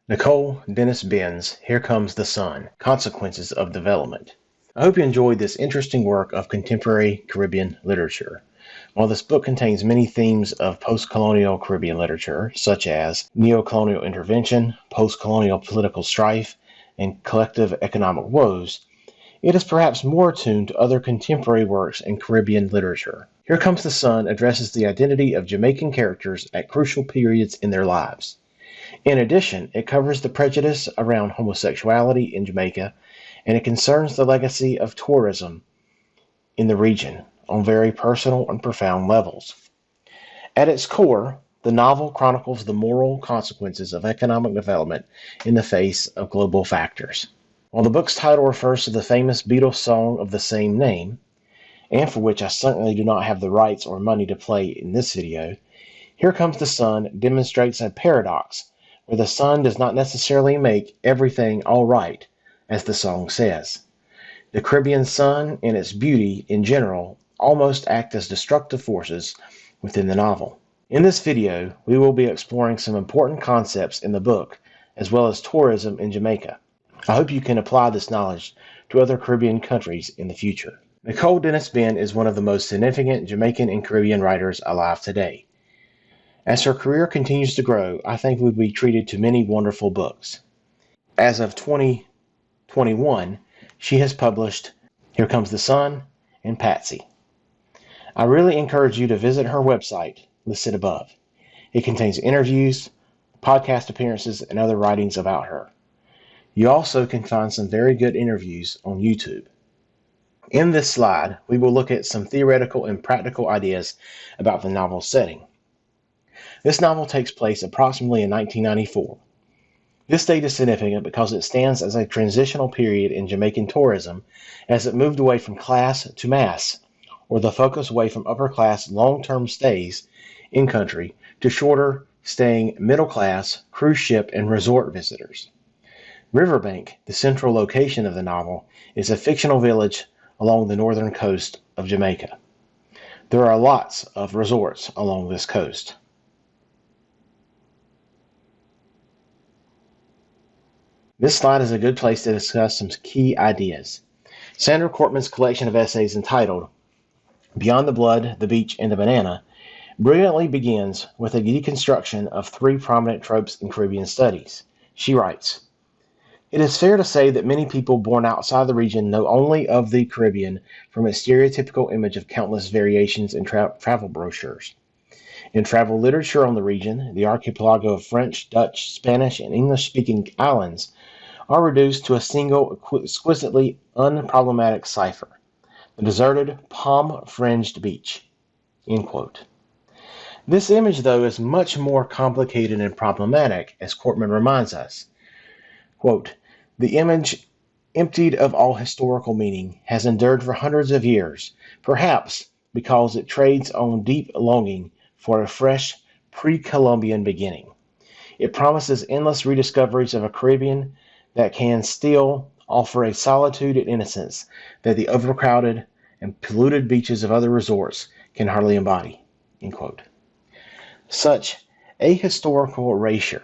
Nicole Dennis-Benn's Here Comes the Sun: Consequences of Development. I hope you enjoyed this interesting work of contemporary Caribbean literature. While this book contains many themes of post-colonial Caribbean literature, such as neo-colonial intervention, post-colonial political strife, and collective economic woes, it is perhaps more attuned to other contemporary works in Caribbean literature. Here Comes the Sun addresses the identity of Jamaican characters at crucial periods in their lives. In addition, it covers the prejudice around homosexuality in Jamaica, and it concerns the legacy of tourism in the region on very personal and profound levels. At its core, the novel chronicles the moral consequences of economic development in the face of global factors. While the book's title refers to the famous Beatles song of the same name, and for which I certainly do not have the rights or money to play in this video, Here Comes the Sun demonstrates a paradox where the sun does not necessarily make everything all right, as the song says. The Caribbean sun and its beauty in general almost act as destructive forces within the novel. In this video, we will be exploring some important concepts in the book, as well as tourism in Jamaica. I hope you can apply this knowledge to other Caribbean countries in the future. Nicole Dennis-Benn is one of the most significant Jamaican and Caribbean writers alive today. As her career continues to grow, I think we'll be treated to many wonderful books. As of 2021, she has published Here Comes the Sun and Patsy. I really encourage you to visit her website listed above. It contains interviews, podcast appearances, and other writings about her. You also can find some very good interviews on YouTube. In this slide, we will look at some theoretical and practical ideas about the novel's setting. This novel takes place approximately in 1994. This date is significant because it stands as a transitional period in Jamaican tourism as it moved away from class to mass, or the focus away from upper-class long-term stays in country to shorter staying middle-class cruise ship and resort visitors. Riverbank, the central location of the novel, is a fictional village along the northern coast of Jamaica. There are lots of resorts along this coast. This slide is a good place to discuss some key ideas. Sandra Cortman's collection of essays entitled Beyond the Blood, the Beach, and the Banana brilliantly begins with a deconstruction of three prominent tropes in Caribbean studies. She writes, "It is fair to say that many people born outside the region know only of the Caribbean from its stereotypical image of countless variations in travel brochures. In travel literature on the region, the archipelago of French, Dutch, Spanish, and English-speaking islands are reduced to a single, exquisitely unproblematic cipher, the deserted, palm-fringed beach." End quote. This image, though, is much more complicated and problematic, as Cortman reminds us. Quote, "The image, emptied of all historical meaning, has endured for hundreds of years, perhaps because it trades on deep longing for a fresh, pre-Columbian beginning. It promises endless rediscoveries of a Caribbean that can still offer a solitude and innocence that the overcrowded and polluted beaches of other resorts can hardly embody." End quote. Such ahistorical erasure,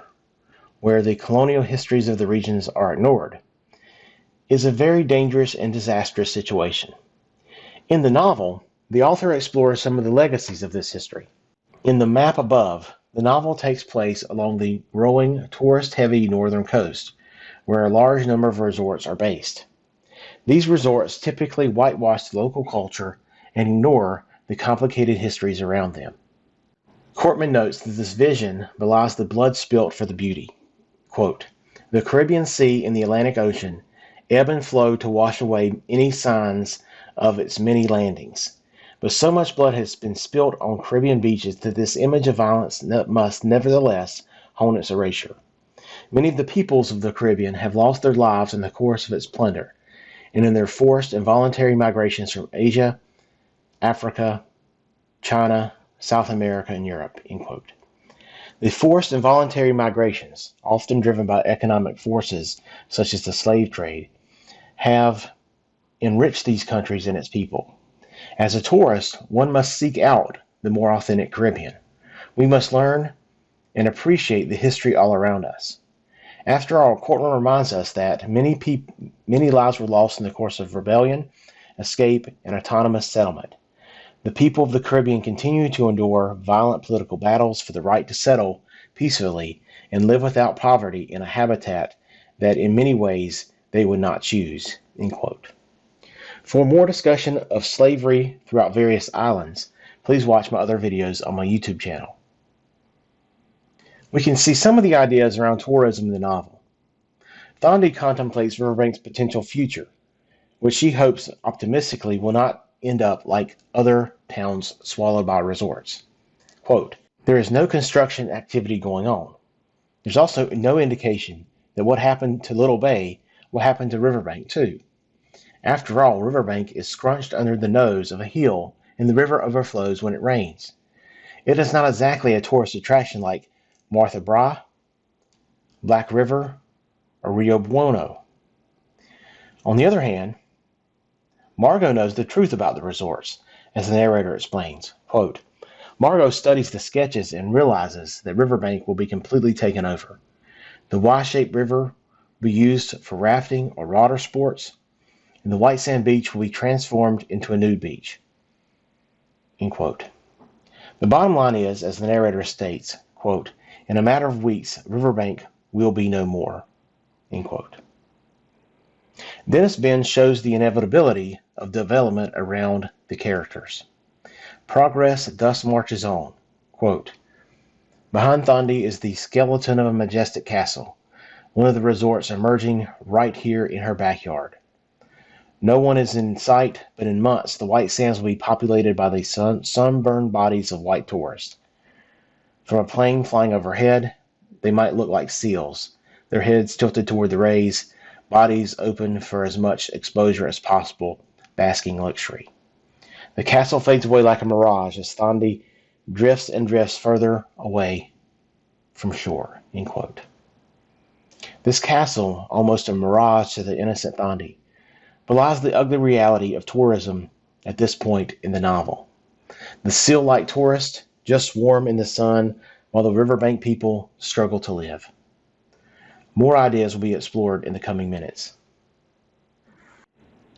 where the colonial histories of the regions are ignored, is a very dangerous and disastrous situation. In the novel, the author explores some of the legacies of this history. In the map above, the novel takes place along the growing, tourist-heavy northern coast, where a large number of resorts are based. These resorts typically whitewash the local culture and ignore the complicated histories around them. Cortman notes that this vision belies the blood spilt for the beauty. Quote, "The Caribbean Sea and the Atlantic Ocean ebb and flow to wash away any signs of its many landings. But so much blood has been spilt on Caribbean beaches that this image of violence must nevertheless hone its erasure. Many of the peoples of the Caribbean have lost their lives in the course of its plunder, and in their forced and voluntary migrations from Asia, Africa, China, South America, and Europe." End quote. The forced and voluntary migrations, often driven by economic forces such as the slave trade, have enriched these countries and its people. As a tourist, one must seek out the more authentic Caribbean. We must learn and appreciate the history all around us. After all, Cortland reminds us that many lives were lost in the course of rebellion, escape, and autonomous settlement. The people of the Caribbean continue to endure violent political battles for the right to settle peacefully and live without poverty in a habitat that in many ways they would not choose. End quote. For more discussion of slavery throughout various islands, please watch my other videos on my YouTube channel. We can see some of the ideas around tourism in the novel. Thandi contemplates Riverbank's potential future, which she hopes optimistically will not end up like other towns swallowed by resorts. Quote, there is no construction activity going on. There's also no indication that what happened to Little Bay will happen to Riverbank too. After all, Riverbank is scrunched under the nose of a hill and the river overflows when it rains. It is not exactly a tourist attraction like Martha Bra, Black River, or Rio Bueno. On the other hand, Margot knows the truth about the resorts, as the narrator explains. Quote, Margot studies the sketches and realizes that Riverbank will be completely taken over. The Y-shaped river will be used for rafting or water sports, and the white sand beach will be transformed into a nude beach. End quote. The bottom line is, as the narrator states, quote, in a matter of weeks, Riverbank will be no more. End quote. Dennis-Benn shows the inevitability of development around the characters. Progress thus marches on. Quote, behind Thandi is the skeleton of a majestic castle, one of the resorts emerging right here in her backyard. No one is in sight, but in months the white sands will be populated by the sunburned bodies of white tourists. From a plane flying overhead, they might look like seals, their heads tilted toward the rays, bodies open for as much exposure as possible, basking luxury. The castle fades away like a mirage as Thandi drifts and drifts further away from shore. End quote. This castle, almost a mirage to the innocent Thandi, belies the ugly reality of tourism at this point in the novel. The seal-like tourist just warm in the sun while the riverbank people struggle to live. More ideas will be explored in the coming minutes.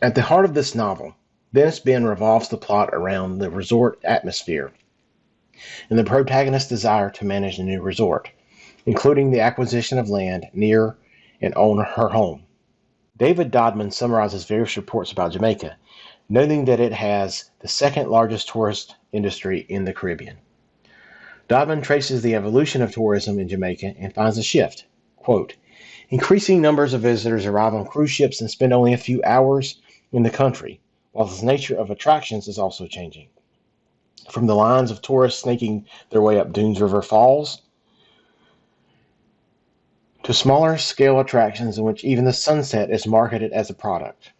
At the heart of this novel, Dennis-Benn revolves the plot around the resort atmosphere and the protagonist's desire to manage a new resort, including the acquisition of land near and on her home. David Dodman summarizes various reports about Jamaica, noting that it has the second largest tourist industry in the Caribbean. Dodman traces the evolution of tourism in Jamaica and finds a shift. Quote, increasing numbers of visitors arrive on cruise ships and spend only a few hours in the country, while the nature of attractions is also changing. From the lines of tourists snaking their way up Dunes River Falls to smaller scale attractions in which even the sunset is marketed as a product.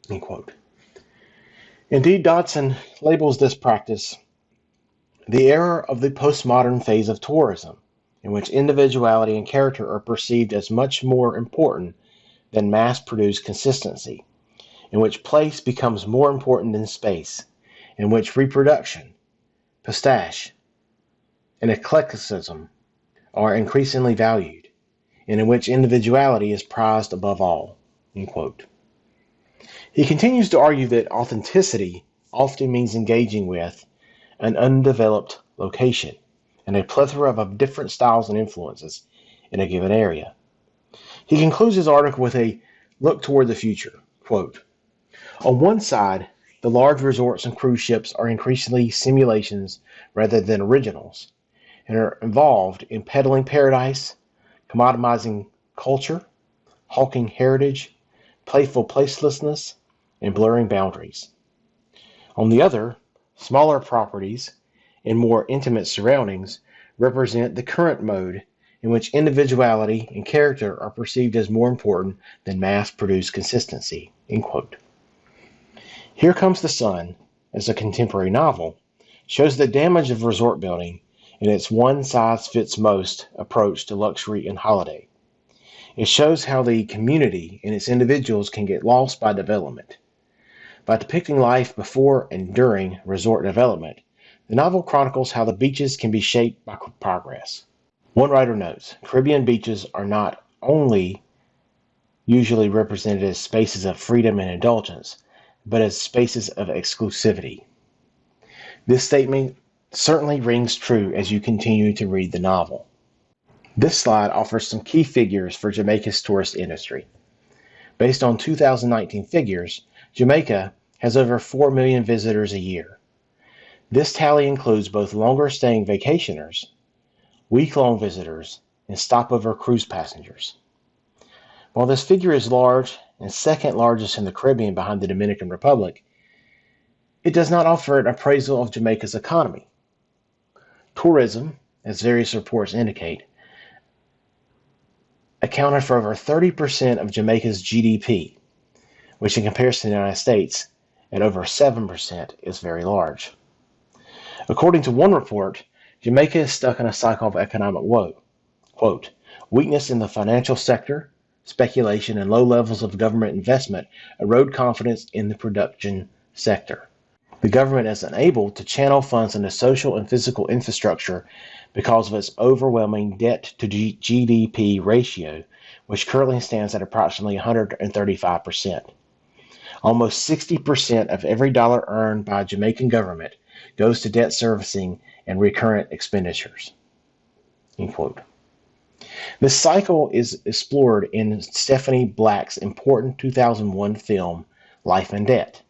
End quote. Indeed, Dodson labels this practice the era of the postmodern phase of tourism, in which individuality and character are perceived as much more important than mass-produced consistency, in which place becomes more important than space, in which reproduction, pastiche, and eclecticism are increasingly valued, and in which individuality is prized above all. End quote. He continues to argue that authenticity often means engaging with an undeveloped location and a plethora of different styles and influences in a given area. He concludes his article with a look toward the future. Quote, on one side, the large resorts and cruise ships are increasingly simulations rather than originals, and are involved in peddling paradise, commoditizing culture, hawking heritage, playful placelessness, and blurring boundaries. On the other, smaller properties and more intimate surroundings represent the current mode in which individuality and character are perceived as more important than mass-produced consistency. End quote. Here Comes the Sun, as a contemporary novel, shows the damage of resort building in its one-size-fits-most approach to luxury and holiday. It shows how the community and its individuals can get lost by development. By depicting life before and during resort development, the novel chronicles how the beaches can be shaped by progress. One writer notes, Caribbean beaches are not only usually represented as spaces of freedom and indulgence, but as spaces of exclusivity. This statement certainly rings true as you continue to read the novel. This slide offers some key figures for Jamaica's tourist industry. Based on 2019 figures, Jamaica has over 4 million visitors a year. This tally includes both longer-staying vacationers, week-long visitors, and stopover cruise passengers. While this figure is large and second largest in the Caribbean behind the Dominican Republic, it does not offer an appraisal of Jamaica's economy. Tourism, as various reports indicate, accounted for over 30% of Jamaica's GDP, which in comparison to the United States, at over 7%, is very large. According to one report, Jamaica is stuck in a cycle of economic woe. Quote, weakness in the financial sector, speculation, and low levels of government investment erode confidence in the production sector. The government is unable to channel funds into social and physical infrastructure because of its overwhelming debt to GDP ratio, which currently stands at approximately 135%. Almost 60% of every dollar earned by Jamaican government goes to debt servicing and recurrent expenditures. End quote. This cycle is explored in Stephanie Black's important 2001 film, Life and Debt.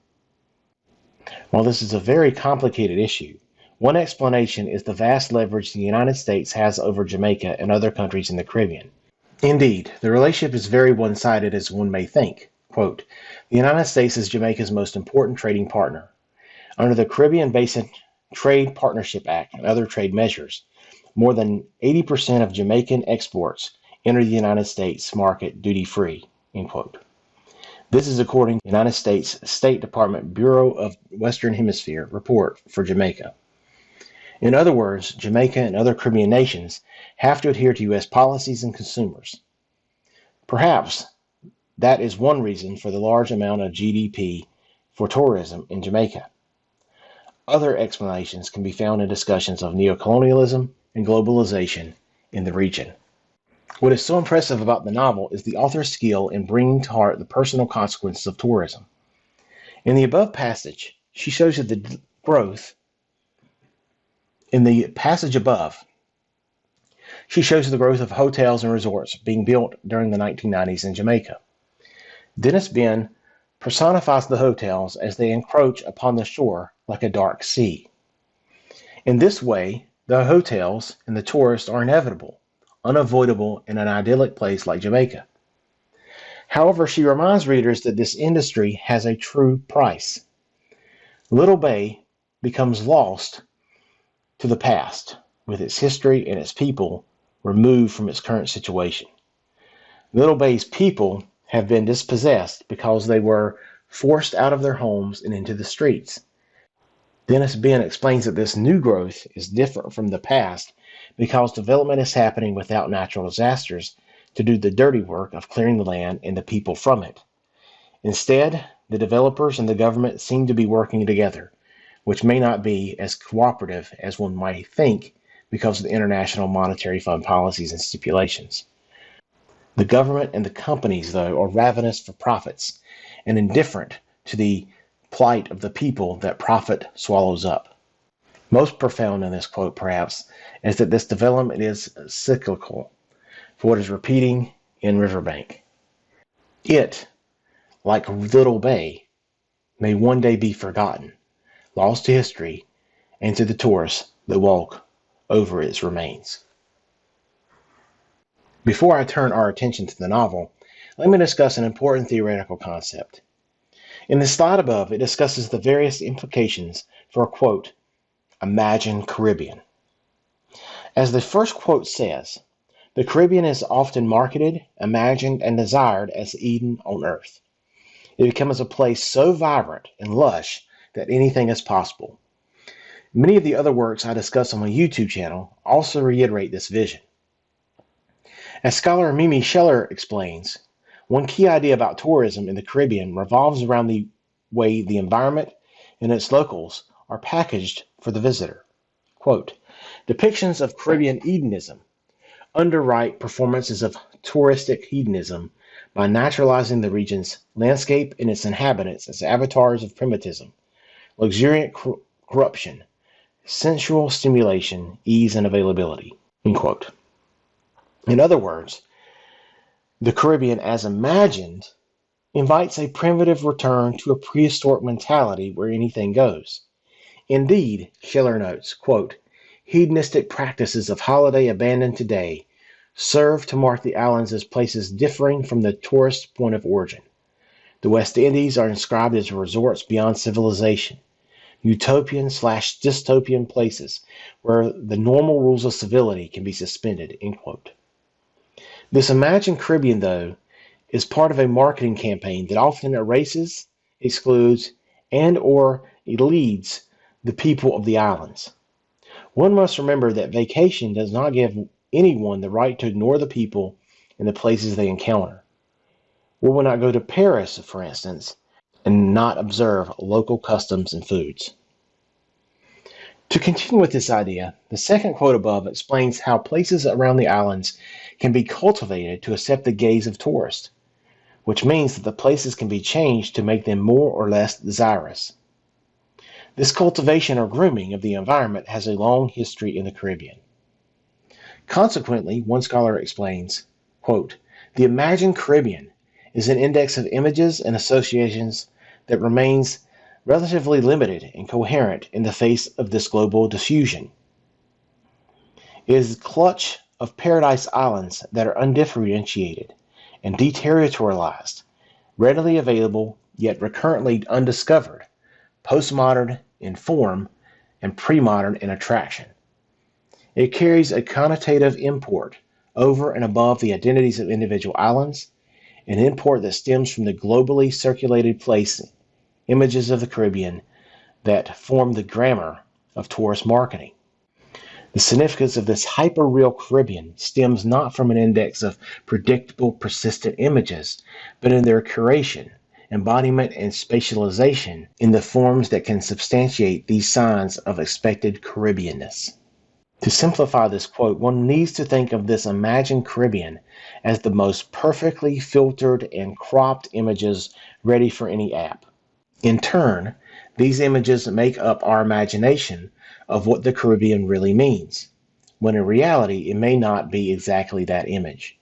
While this is a very complicated issue, one explanation is the vast leverage the United States has over Jamaica and other countries in the Caribbean. Indeed, the relationship is very one-sided as one may think. Quote, the United States is Jamaica's most important trading partner. Under the Caribbean Basin Trade Partnership Act and other trade measures, more than 80% of Jamaican exports enter the United States market duty-free. End quote. This is according to the United States State Department Bureau of Western Hemisphere report for Jamaica. In other words, Jamaica and other Caribbean nations have to adhere to U.S. policies and consumers. Perhaps that is one reason for the large amount of GDP for tourism in Jamaica. Other explanations can be found in discussions of neocolonialism and globalization in the region. What is so impressive about the novel is the author's skill in bringing to heart the personal consequences of tourism. In the above passage, she shows you the growth. In the passage above, she shows the growth of hotels and resorts being built during the 1990s in Jamaica. Dennis-Benn personifies the hotels as they encroach upon the shore like a dark sea. In this way, the hotels and the tourists are inevitable, unavoidable in an idyllic place like Jamaica. However, she reminds readers that this industry has a true price. Little Bay becomes lost to the past, with its history and its people removed from its current situation. Little Bay's people have been dispossessed because they were forced out of their homes and into the streets. Dennis-Benn explains that this new growth is different from the past because development is happening without natural disasters to do the dirty work of clearing the land and the people from it. Instead, the developers and the government seem to be working together, which may not be as cooperative as one might think because of the International Monetary Fund policies and stipulations. The government and the companies, though, are ravenous for profits and indifferent to the plight of the people that profit swallows up. Most profound in this quote, perhaps, is that this development is cyclical for what is repeating in Riverbank. It, like Little Bay, may one day be forgotten, lost to history, and to the tourists that walk over its remains. Before I turn our attention to the novel, let me discuss an important theoretical concept. In the slide above, it discusses the various implications for a quote, imagined Caribbean. As the first quote says, the Caribbean is often marketed, imagined, and desired as Eden on earth. It becomes a place so vibrant and lush that anything is possible. Many of the other works I discuss on my YouTube channel also reiterate this vision. As scholar Mimi Scheller explains, one key idea about tourism in the Caribbean revolves around the way the environment and its locals are packaged for the visitor. Quote, depictions of Caribbean Edenism underwrite performances of touristic hedonism by naturalizing the region's landscape and its inhabitants as avatars of primitivism, luxuriant corruption, sensual stimulation, ease, and availability. End quote. In other words, the Caribbean, as imagined, invites a primitive return to a prehistoric mentality where anything goes. Indeed, Schiller notes, quote, hedonistic practices of holiday abandon today serve to mark the islands as places differing from the tourist point of origin. The West Indies are inscribed as resorts beyond civilization, utopian/dystopian places where the normal rules of civility can be suspended, end quote. This imagined Caribbean, though, is part of a marketing campaign that often erases, excludes, and or elides the people of the islands. One must remember that vacation does not give anyone the right to ignore the people and the places they encounter. We will not go to Paris, for instance, and not observe local customs and foods. To continue with this idea, the second quote above explains how places around the islands can be cultivated to accept the gaze of tourists, which means that the places can be changed to make them more or less desirous. This cultivation or grooming of the environment has a long history in the Caribbean. Consequently, one scholar explains, quote, the imagined Caribbean is an index of images and associations that remains relatively limited and coherent in the face of this global diffusion. It is the clutch of paradise islands that are undifferentiated and deterritorialized, readily available yet recurrently undiscovered, postmodern in form and pre-modern in attraction. It carries a connotative import over and above the identities of individual islands, an import that stems from the globally circulated place images of the Caribbean that form the grammar of tourist marketing. The significance of this hyper-real Caribbean stems not from an index of predictable, persistent images, but in their curation, embodiment, and spatialization in the forms that can substantiate these signs of expected Caribbeanness. To simplify this quote, one needs to think of this imagined Caribbean as the most perfectly filtered and cropped images ready for any app. In turn, these images make up our imagination of what the Caribbean really means, when in reality it may not be exactly that image.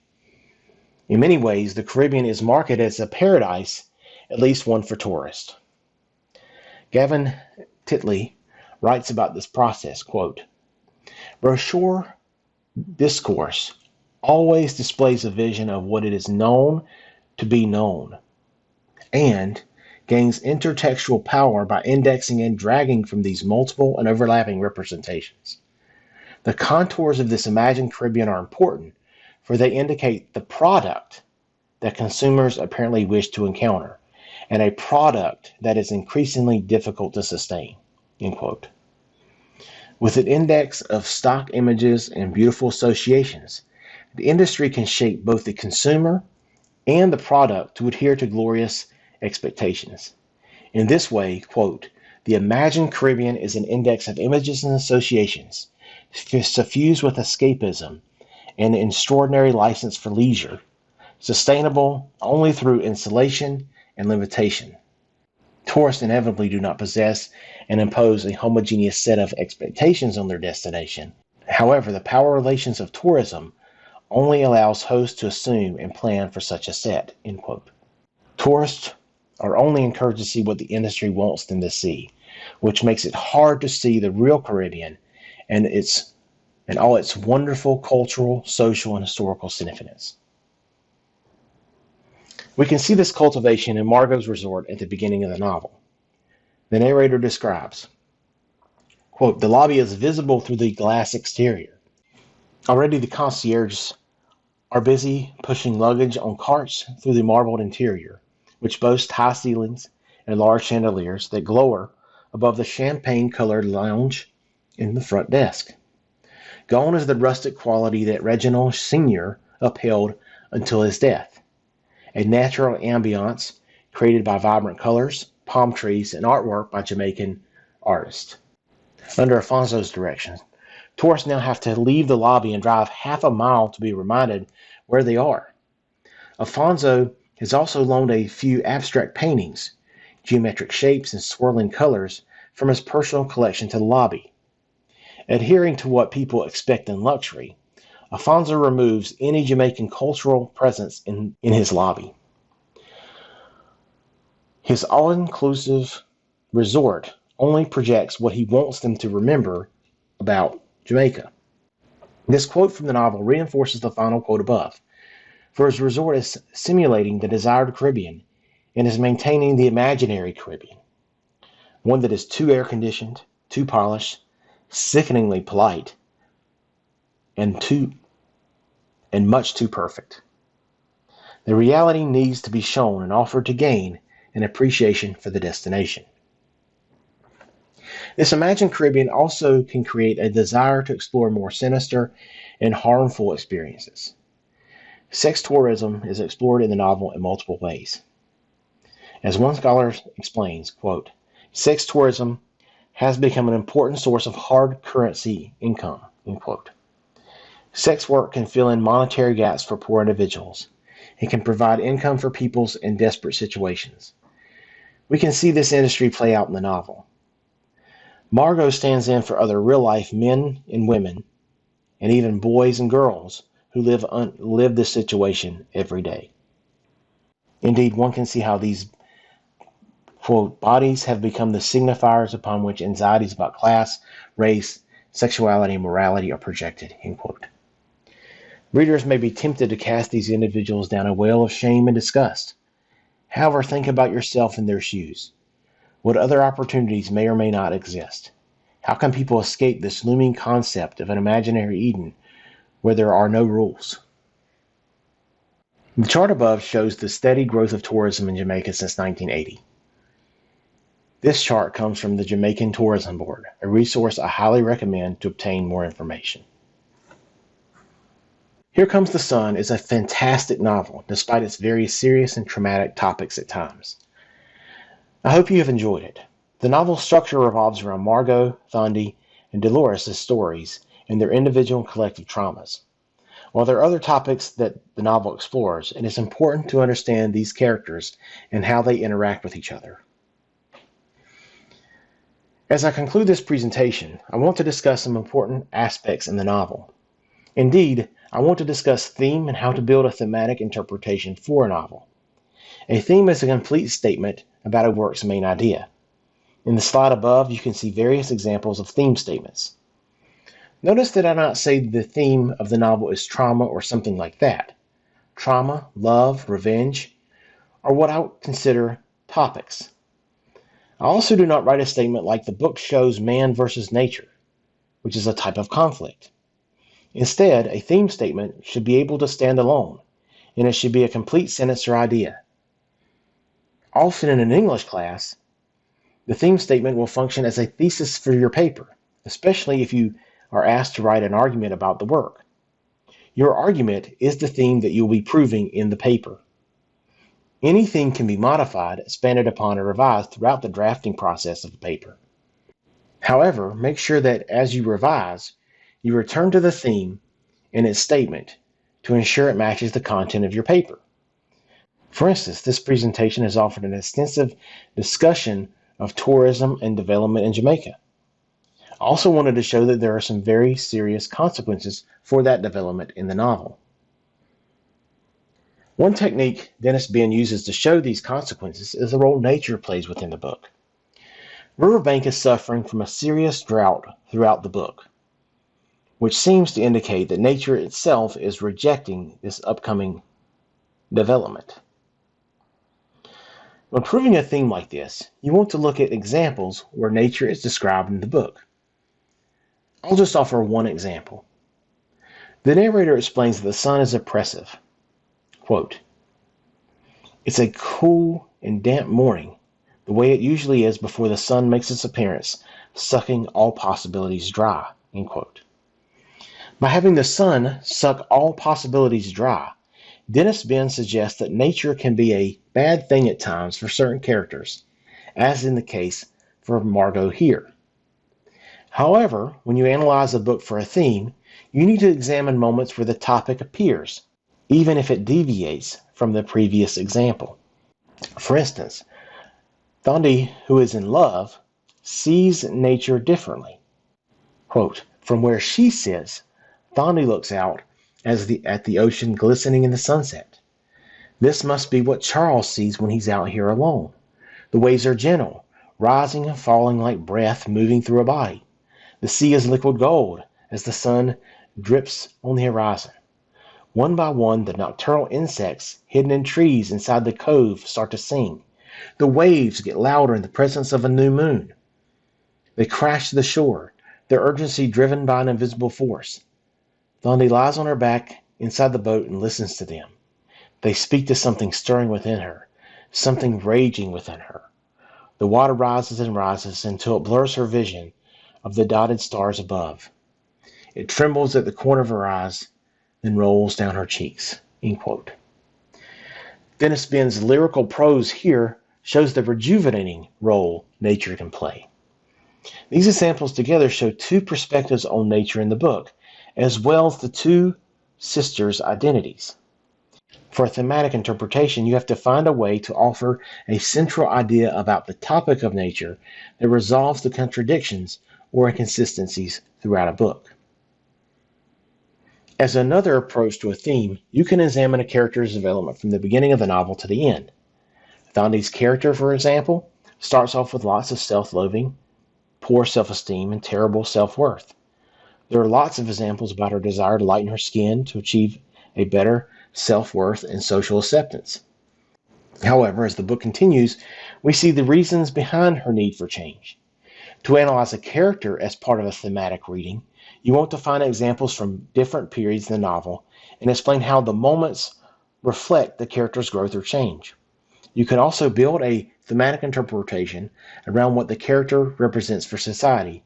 In many ways, the Caribbean is marketed as a paradise, at least one for tourists. Gavin Titley writes about this process, quote, brochure discourse always displays a vision of what it is known to be known, and gains intertextual power by indexing and dragging from these multiple and overlapping representations. The contours of this imagined Caribbean are important, for they indicate the product that consumers apparently wish to encounter, and a product that is increasingly difficult to sustain, end quote. With an index of stock images and beautiful associations, the industry can shape both the consumer and the product to adhere to glorious expectations. In this way, quote, the imagined Caribbean is an index of images and associations, suffused with escapism and an extraordinary license for leisure, sustainable only through insulation and limitation. Tourists inevitably do not possess and impose a homogeneous set of expectations on their destination. However, the power relations of tourism only allows hosts to assume and plan for such a set, end quote. Tourists are only encouraged to see what the industry wants them to see, which makes it hard to see the real Caribbean and all its wonderful cultural, social, and historical significance. We can see this cultivation in Margot's resort at the beginning of the novel. The narrator describes, quote, the lobby is visible through the glass exterior. Already the concierges are busy pushing luggage on carts through the marbled interior, which boasts high ceilings and large chandeliers that glower above the champagne-colored lounge in the front desk. Gone is the rustic quality that Reginald Sr. upheld until his death, a natural ambiance created by vibrant colors, palm trees, and artwork by Jamaican artists. Under Alfonso's direction, tourists now have to leave the lobby and drive half a mile to be reminded where they are. Afonso has also loaned a few abstract paintings, geometric shapes, and swirling colors from his personal collection to the lobby. Adhering to what people expect in luxury, Afonso removes any Jamaican cultural presence in his lobby. His all-inclusive resort only projects what he wants them to remember about Jamaica. This quote from the novel reinforces the final quote above, for his resort is simulating the desired Caribbean and is maintaining the imaginary Caribbean, one that is too air-conditioned, too polished, sickeningly polite, and much too perfect. The reality needs to be shown and offered to gain an appreciation for the destination. This imagined Caribbean also can create a desire to explore more sinister and harmful experiences. Sex tourism is explored in the novel in multiple ways. As one scholar explains, quote, sex tourism has become an important source of hard currency income, end quote. Sex work can fill in monetary gaps for poor individuals. It can provide income for people in desperate situations. We can see this industry play out in the novel. Margot stands in for other real-life men and women, and even boys and girls who live this situation every day. Indeed, one can see how these, quote, bodies have become the signifiers upon which anxieties about class, race, sexuality, and morality are projected, end quote. Readers may be tempted to cast these individuals down a well of shame and disgust. However, think about yourself in their shoes. What other opportunities may or may not exist? How can people escape this looming concept of an imaginary Eden where there are no rules? The chart above shows the steady growth of tourism in Jamaica since 1980. This chart comes from the Jamaican Tourism Board, a resource I highly recommend to obtain more information. Here Comes the Sun is a fantastic novel, despite its very serious and traumatic topics at times. I hope you have enjoyed it. The novel's structure revolves around Margot, Thandi, and Dolores' stories and their individual and collective traumas. While there are other topics that the novel explores, it is important to understand these characters and how they interact with each other. As I conclude this presentation, I want to discuss some important aspects in the novel. Indeed, I want to discuss theme and how to build a thematic interpretation for a novel. A theme is a complete statement about a work's main idea. In the slide above, you can see various examples of theme statements. Notice that I do not say the theme of the novel is trauma or something like that. Trauma, love, revenge are what I would consider topics. I also do not write a statement like the book shows man versus nature, which is a type of conflict. Instead, a theme statement should be able to stand alone, and it should be a complete sentence or idea. Often in an English class, the theme statement will function as a thesis for your paper, especially if you are asked to write an argument about the work. Your argument is the theme that you'll be proving in the paper. Any theme can be modified, expanded upon, or revised throughout the drafting process of the paper. However, make sure that as you revise, you return to the theme and its statement to ensure it matches the content of your paper. For instance, this presentation has offered an extensive discussion of tourism and development in Jamaica. I also wanted to show that there are some very serious consequences for that development in the novel. One technique Dennis-Benn uses to show these consequences is the role nature plays within the book. Riverbank is suffering from a serious drought throughout the book, which seems to indicate that nature itself is rejecting this upcoming development. When proving a theme like this, you want to look at examples where nature is described in the book. I'll just offer one example. The narrator explains that the sun is oppressive. Quote, "It's a cool and damp morning, the way it usually is before the sun makes its appearance, sucking all possibilities dry." End quote. By having the sun suck all possibilities dry, Dennis-Benn suggests that nature can be a bad thing at times for certain characters, as in the case for Margot here. However, when you analyze a book for a theme, you need to examine moments where the topic appears, even if it deviates from the previous example. For instance, Thandi, who is in love, sees nature differently. Quote, from where she sits, Thandi looks out at the ocean glistening in the sunset. This must be what Charles sees when he's out here alone. The waves are gentle, rising and falling like breath moving through a body. The sea is liquid gold as the sun drips on the horizon. One by one, the nocturnal insects hidden in trees inside the cove start to sing. The waves get louder in the presence of a new moon. They crash to the shore, their urgency driven by an invisible force. Thandi lies on her back inside the boat and listens to them. They speak to something stirring within her, something raging within her. The water rises and rises until it blurs her vision of the dotted stars above. It trembles at the corner of her eyes, then rolls down her cheeks. End quote. Dennis-Benn's lyrical prose here shows the rejuvenating role nature can play. These examples together show two perspectives on nature in the book, as well as the two sisters' identities. For a thematic interpretation, you have to find a way to offer a central idea about the topic of nature that resolves the contradictions or inconsistencies throughout a book. As another approach to a theme, you can examine a character's development from the beginning of the novel to the end. Thandi's character, for example, starts off with lots of self-loathing, poor self-esteem, and terrible self-worth. There are lots of examples about her desire to lighten her skin to achieve a better self-worth and social acceptance. However, as the book continues, we see the reasons behind her need for change. To analyze a character as part of a thematic reading, you want to find examples from different periods in the novel and explain how the moments reflect the character's growth or change. You can also build a thematic interpretation around what the character represents for society,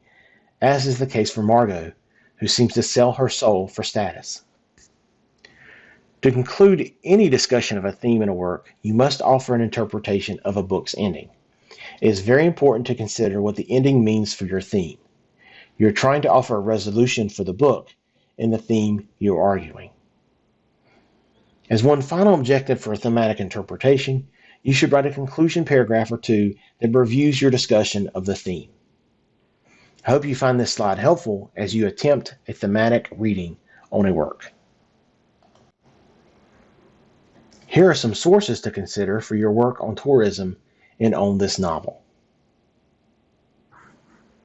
as is the case for Margot, who seems to sell her soul for status. To conclude any discussion of a theme in a work, you must offer an interpretation of a book's ending. It is very important to consider what the ending means for your theme. You're trying to offer a resolution for the book in the theme you're arguing. As one final objective for a thematic interpretation, you should write a conclusion paragraph or two that reviews your discussion of the theme. I hope you find this slide helpful as you attempt a thematic reading on a work. Here are some sources to consider for your work on tourism and on this novel.